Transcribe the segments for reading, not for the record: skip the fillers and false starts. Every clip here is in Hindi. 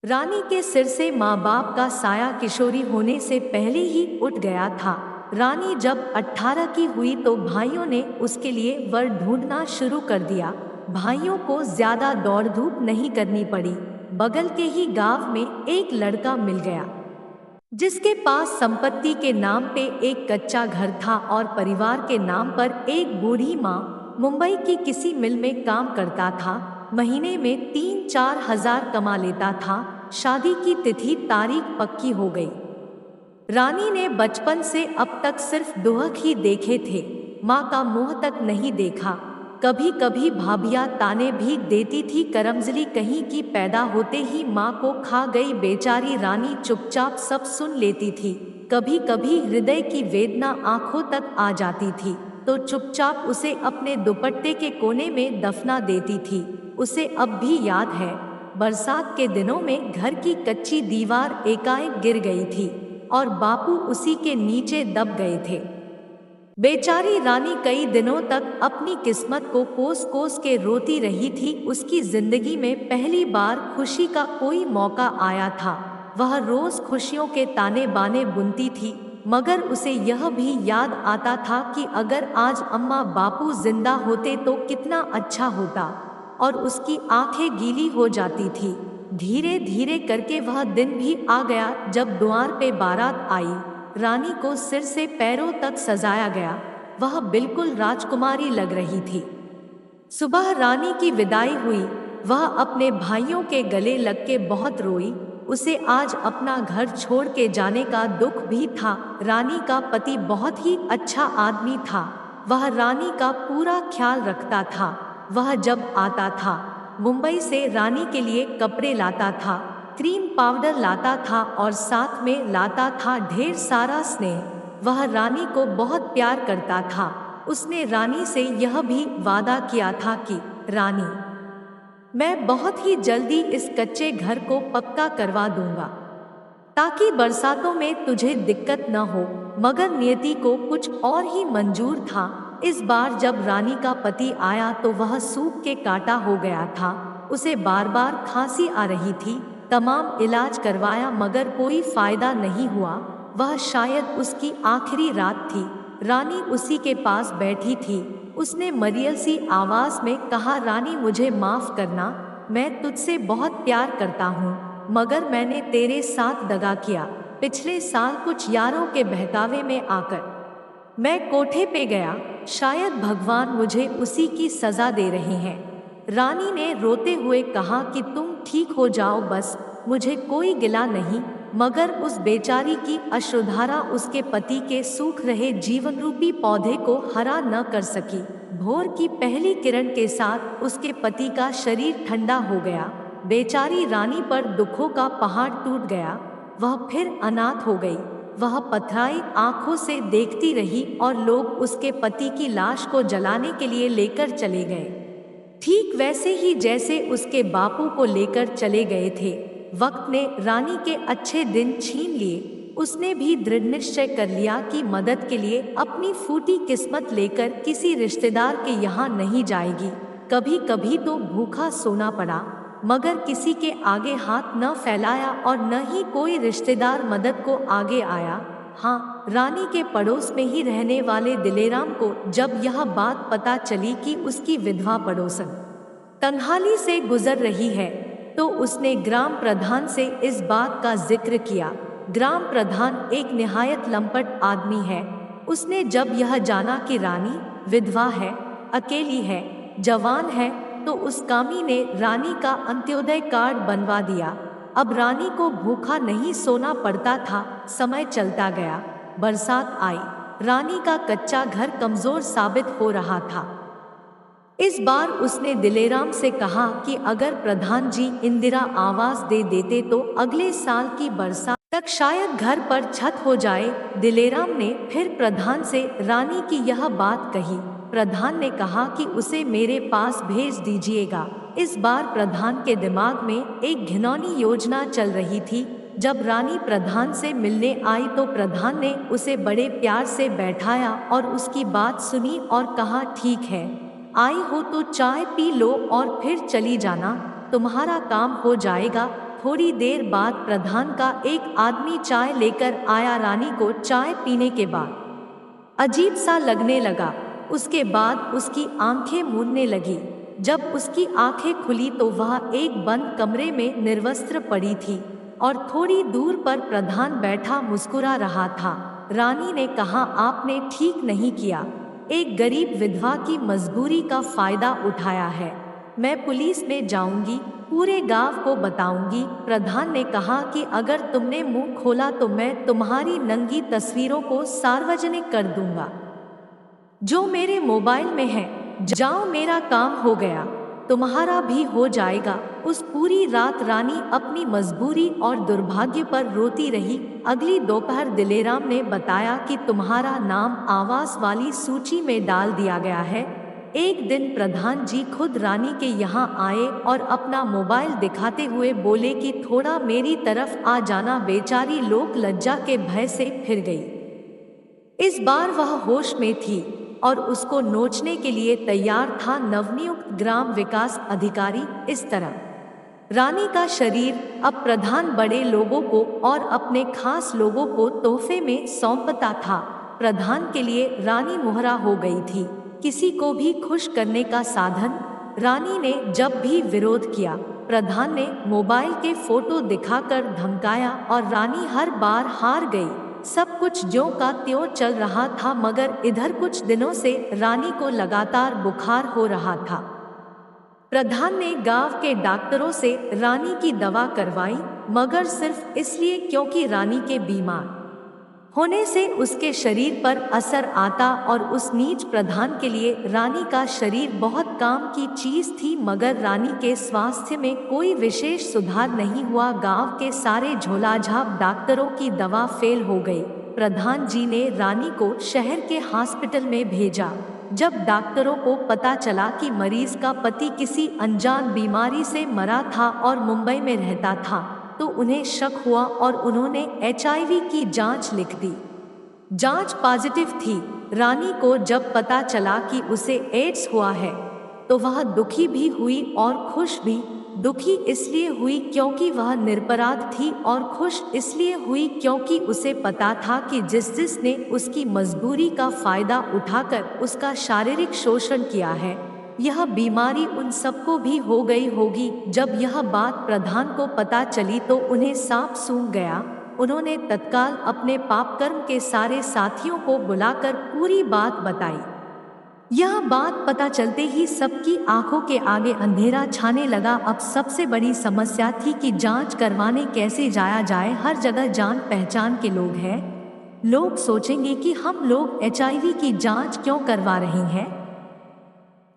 रानी के सिर से माँ बाप का साया किशोरी होने से पहले ही उठ गया था। रानी जब 18 की हुई तो भाइयों ने उसके लिए वर ढूंढना शुरू कर दिया। भाइयों को ज्यादा दौड़ धूप नहीं करनी पड़ी। बगल के ही गांव में एक लड़का मिल गया जिसके पास संपत्ति के नाम पे एक कच्चा घर था और परिवार के नाम पर एक बूढ़ी माँ। मुंबई की किसी मिल में काम करता था। महीने में 3-4 हजार कमा लेता था। शादी की तिथि तारीख पक्की हो गई। रानी ने बचपन से अब तक सिर्फ दुहक ही देखे थे। माँ का मुंह तक नहीं देखा। कभी कभी भाभियाँ ताने भी देती थी, करमजली कहीं की पैदा होते ही माँ को खा गई। बेचारी रानी चुपचाप सब सुन लेती थी। कभी कभी हृदय की वेदना आंखों तक आ जाती थी तो चुपचाप उसे अपने दुपट्टे के कोने में दफना देती थी। उसे अब भी याद है, बरसात के दिनों में घर की कच्ची दीवार एकाएक गिर गई थी और बापू उसी के नीचे दब गए थे। बेचारी रानी कई दिनों तक अपनी किस्मत को कोस कोस के रोती रही थी। उसकी जिंदगी में पहली बार खुशी का कोई मौका आया था। वह रोज खुशियों के ताने बाने बुनती थी, मगर उसे यह भी याद आता था कि अगर आज अम्मा बापू जिंदा होते तो कितना अच्छा होता, और उसकी आंखें गीली हो जाती थी। धीरे धीरे करके वह दिन भी आ गया जब द्वार पे बारात आई। रानी को सिर से पैरों तक सजाया गया। वह बिल्कुल राजकुमारी लग रही थी। सुबह रानी की विदाई हुई। वह अपने भाइयों के गले लग के बहुत रोई। उसे आज अपना घर छोड़ के जाने का दुख भी था। रानी का पति बहुत ही अच्छा आदमी था। वह रानी का पूरा ख्याल रखता था। वह जब आता था मुंबई से रानी के लिए कपड़े लाता था, क्रीम पाउडर लाता था और साथ में लाता था ढेर सारा स्नेह। वह रानी को बहुत प्यार करता था। उसने रानी से यह भी वादा किया था कि रानी, मैं बहुत ही जल्दी इस कच्चे घर को पक्का करवा दूंगा ताकि बरसातों में तुझे दिक्कत न हो। मगर नियति को कुछ और ही मंजूर था। इस बार जब रानी का पति आया तो वह सूख के काटा हो गया था। उसे बार बार खांसी आ रही थी। तमाम इलाज करवाया मगर कोई फायदा नहीं हुआ। वह शायद उसकी आखिरी रात थी। रानी उसी के पास बैठी थी। उसने मरियल सी आवाज में कहा, रानी मुझे माफ करना, मैं तुझसे बहुत प्यार करता हूँ, मगर मैंने तेरे साथ दगा किया। पिछले साल कुछ यारों के बहकावे में आकर मैं कोठे पे गया। शायद भगवान मुझे उसी की सजा दे रहे हैं। रानी ने रोते हुए कहा कि तुम ठीक हो जाओ बस, मुझे कोई गिला नहीं। मगर उस बेचारी की अश्रुधारा उसके पति के सूख रहे जीवन रूपी पौधे को हरा न कर सकी। भोर की पहली किरण के साथ उसके पति का शरीर ठंडा हो गया। बेचारी रानी पर दुखों का पहाड़ टूट गया। वह फिर अनाथ हो गई। वह पथराई आंखों से देखती रही और लोग उसके पति की लाश को जलाने के लिए लेकर चले गए, ठीक वैसे ही जैसे उसके बापू को लेकर चले गए थे। वक्त ने रानी के अच्छे दिन छीन लिए। उसने भी दृढ़ निश्चय कर लिया कि मदद के लिए अपनी फूटी किस्मत लेकर किसी रिश्तेदार के यहाँ नहीं जाएगी। कभी कभी तो भूखा सोना पड़ा, मगर किसी के आगे हाथ न फैलाया और न ही कोई रिश्तेदार मदद को आगे आया। हाँ, रानी के पड़ोस में ही रहने वाले दिलेराम को जब यह बात पता चली कि उसकी विधवा पड़ोसन तंहाली से गुजर रही है, तो उसने ग्राम प्रधान से इस बात का जिक्र किया। ग्राम प्रधान एक निहायत लंपट आदमी है। उसने जब यह जाना कि रानी विधवा है, अकेली है, जवान है, तो उस कामी ने रानी का अंत्योदय कार्ड बनवा दिया। अब रानी को भूखा नहीं सोना पड़ता था। समय चलता गया, बरसात आई। रानी का कच्चा घर कमजोर साबित हो रहा था। इस बार उसने दिलेराम से कहा कि अगर प्रधान जी इंदिरा आवास दे देते तो अगले साल की बरसात तक शायद घर पर छत हो जाए। दिलेराम ने फिर प्रधान से रानी की यह बात कही। प्रधान ने कहा कि उसे मेरे पास भेज दीजिएगा। इस बार प्रधान के दिमाग में एक घिनौनी योजना चल रही थी। जब रानी प्रधान से मिलने आई तो प्रधान ने उसे बड़े प्यार से बैठाया और उसकी बात सुनी और कहा, ठीक है, आई हो तो चाय पी लो और फिर चली जाना, तुम्हारा काम हो जाएगा। थोड़ी देर बाद प्रधान का एक आदमी चाय लेकर आया। रानी को चाय पीने के बाद अजीब सा लगने लगा। उसके बाद उसकी आंखें मूंदने लगी। जब उसकी आंखें खुली तो वह एक बंद कमरे में निर्वस्त्र पड़ी थी और थोड़ी दूर पर प्रधान बैठा मुस्कुरा रहा था। रानी ने कहा, आपने ठीक नहीं किया। एक गरीब विधवा की मजबूरी का फायदा उठाया है। मैं पुलिस में जाऊंगी, पूरे गांव को बताऊंगी। प्रधान ने कहा कि अगर तुमने मुंह खोला तो मैं तुम्हारी नंगी तस्वीरों को सार्वजनिक कर दूंगा जो मेरे मोबाइल में है। जाओ, मेरा काम हो गया, तुम्हारा भी हो जाएगा। उस पूरी रात रानी अपनी मजबूरी और दुर्भाग्य पर रोती रही। अगली दोपहर दिलेराम ने बताया कि तुम्हारा नाम आवास वाली सूची में डाल दिया गया है। एक दिन प्रधान जी खुद रानी के यहाँ आए और अपना मोबाइल दिखाते हुए बोले कि थोड़ा मेरी तरफ आ जाना। बेचारी लोक लज्जा के भय से फिर गई। इस बार वह होश में थी और उसको नोचने के लिए तैयार था नवनियुक्त ग्राम विकास अधिकारी। इस तरह रानी का शरीर अब प्रधान बड़े लोगों को और अपने खास लोगों को तोहफे में सौंपता था। प्रधान के लिए रानी मोहरा हो गई थी, किसी को भी खुश करने का साधन। रानी ने जब भी विरोध किया, प्रधान ने मोबाइल के फोटो दिखाकर धमकाया और रानी हर बार हार गई। सब कुछ ज्यों का त्यों चल रहा था, मगर इधर कुछ दिनों से रानी को लगातार बुखार हो रहा था। प्रधान ने गांव के डॉक्टरों से रानी की दवा करवाई, मगर सिर्फ इसलिए क्योंकि रानी के बीमार होने से उसके शरीर पर असर आता और उस नीच प्रधान के लिए रानी का शरीर बहुत काम की चीज थी। मगर रानी के स्वास्थ्य में कोई विशेष सुधार नहीं हुआ। गांव के सारे झोलाझाप डॉक्टरों की दवा फेल हो गई। प्रधान जी ने रानी को शहर के हॉस्पिटल में भेजा। जब डॉक्टरों को पता चला कि मरीज का पति किसी अनजान बीमारी से मरा था और मुंबई में रहता था, तो उन्हें शक हुआ और उन्होंने HIV की जांच लिख दी। जांच पॉजिटिव थी। रानी को जब पता चला कि उसे एड्स हुआ है तो वह दुखी भी हुई और खुश भी। दुखी इसलिए हुई क्योंकि वह निरपराध थी और खुश इसलिए हुई क्योंकि उसे पता था कि जिसने उसकी मजबूरी का फायदा उठाकर उसका शारीरिक शोषण किया है, यह बीमारी उन सबको भी हो गई होगी। जब यह बात प्रधान को पता चली तो उन्हें सांप सूंघ गया। उन्होंने तत्काल अपने पाप कर्म के सारे साथियों को बुलाकर पूरी बात बताई। यह बात पता चलते ही सबकी आंखों के आगे अंधेरा छाने लगा। अब सबसे बड़ी समस्या थी कि जांच करवाने कैसे जाया जाए। हर जगह जान पहचान के लोग हैं। लोग सोचेंगे कि हम लोग HIV की जांच क्यों करवा रहे हैं।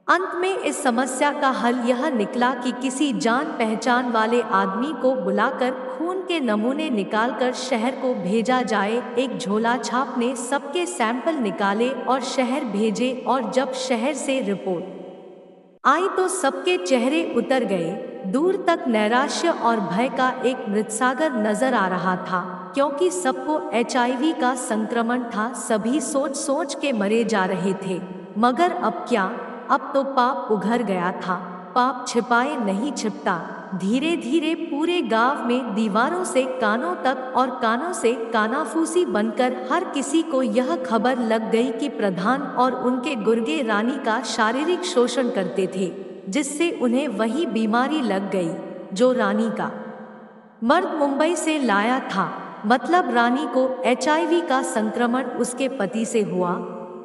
अंत में इस समस्या का हल यह निकला कि किसी जान पहचान वाले आदमी को बुलाकर खून के नमूने निकालकर शहर को भेजा जाए। एक झोला छाप ने सबके सैंपल निकाले और शहर भेजे और जब शहर से रिपोर्ट आई तो सबके चेहरे उतर गए। दूर तक नैराश्य और भय का एक मृतसागर नजर आ रहा था, क्योंकि सबको HIV का संक्रमण था। सभी सोच सोच के मरे जा रहे थे। मगर अब क्या? अब तो पाप उघर गया था। पाप छिपाए नहीं छिपता। धीरे धीरे पूरे गांव में दीवारों से कानों तक और कानों से कानाफूसी बनकर हर किसी को यह खबर लग गई कि प्रधान और उनके गुर्गे रानी का शारीरिक शोषण करते थे, जिससे उन्हें वही बीमारी लग गई जो रानी का मर्द मुंबई से लाया था। मतलब रानी को HIV का संक्रमण उसके पति से हुआ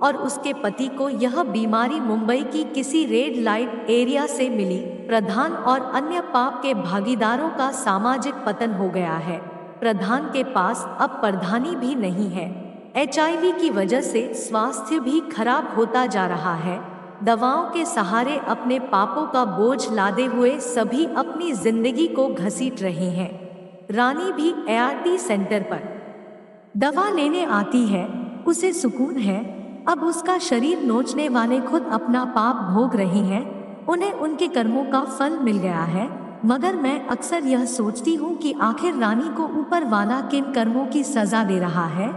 और उसके पति को यह बीमारी मुंबई की किसी रेड लाइट एरिया से मिली। प्रधान और अन्य पाप के भागीदारों का सामाजिक पतन हो गया है। प्रधान के पास अब प्रधानी भी नहीं है। HIV की वजह से स्वास्थ्य भी खराब होता जा रहा है। दवाओं के सहारे अपने पापों का बोझ लादे हुए सभी अपनी जिंदगी को घसीट रहे हैं। रानी भी ART सेंटर पर दवा लेने आती है, उसे सुकून है। अब उसका शरीर नोचने वाले खुद अपना पाप भोग रहे हैं। उन्हें उनके कर्मों का फल मिल गया है। मगर मैं अक्सर यह सोचती हूँ कि आखिर रानी को ऊपर वाला किन कर्मों की सजा दे रहा है।